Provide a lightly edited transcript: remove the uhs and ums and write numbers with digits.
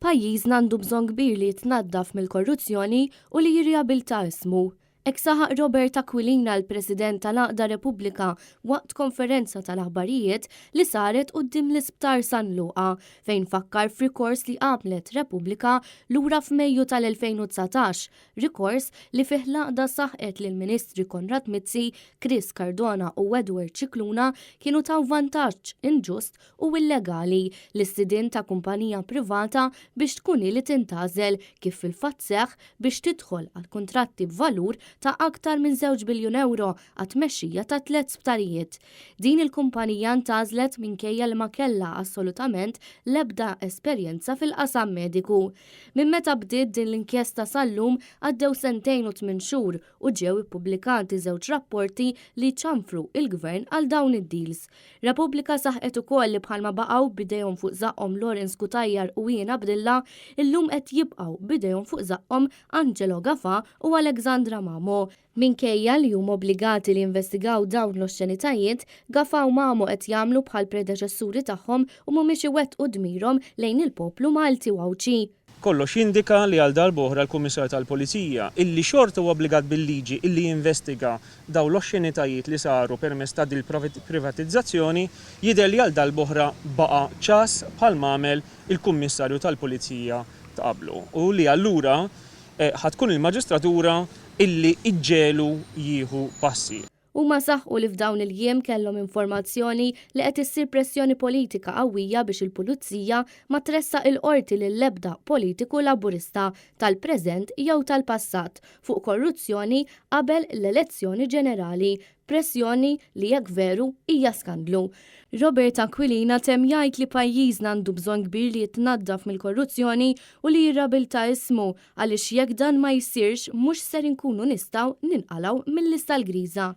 Pajjiżna għandu bżonn kbir li jitnaddaf mill-korruzzjoni u li jirriabilita ismu. Hekk saħaq Robert Aquilina, l-President tal-Aqda Repubblika, waqt konferenza tal-aħbarijiet li saret quddiem l-Isptar San Luqa fejn fakkar f'rikors li għamlet Repubblika lura f'Mejju tal-2019, rikors li fih l-Aqda saħqet li l-Ministri Konrad Mizzi, Chris Cardona u Edward Cicluna kienu taw vantaġġ inġust u illegali l-istidien ta' kumpanija privata biex tkun li tintgħażel kif fil-fatt seħħ biex tidħol għal kuntratti b'valur ta' aktar minn 2 biljun euro għat-tmexxija ta' 3 sptarijiet. Din il-kumpanija ntażlet minkejja li ma kellha assolutament l-ebda esperjenza fil-qasam mediku. Minn meta bdiet din l-inkjesta sal-lum għaddew 2 u 8 xhur u ġew ippubblikati 2 rapporti li ċanfru il-gvern għal dawn id-deals. Repubblika saħqet ukoll li bħalma baqgħu bidejhom fuq żaqhom Lawrence Kutajjar u Ian Abdilla, illum qed jibqgħu bidejhom fuq żaqhom Angelo Gafa u Alexandra Mamo. Minkejja li huma obbligati li investigaw dawn l-oxxenitajiet, Gafa u Mamo qed jagħmlu bħal predeċessuri tagħhom u mhumiex iwettqu dmirhom lejn il-poplu Malti u Awċi. Kollox jindika li għal darb'oħra l-Kummissar tal-Pulizija illi xorta huwa obbligat bil-liġi illi jinvestiga daw l-oxxenitajiet li saru permezz ta' dil privatizzazzjoni jidher li għal darb'oħra baqa' ċas bħal m'għamel il-Kummissarju tal-Pulizija ta' qablu u li allura ħatkun il-Maġistratura illi iġġelu jieħu passi. Huma saħħu li f'dawn il-jiem kellhom informazzjoni li qed issir pressjoni politika qawwija biex il-Pulizija ma tressaq il-qorti lill-ebda politiku laburista tal-preżent jew tal-passat fuq korruzzjoni qabel l-elezzjoni ġenerali, pressjoni li jekk veru hija skandlu. Robert Aquilina tem jgħid li pajjiżna għandu bżonn kbir li jitnaddaf mill-korruzzjoni u li jirriabilita ismu għaliex jekk dan ma jsirx mhux ser inkunu nistgħu ninqalgħu mill-lista l-griża.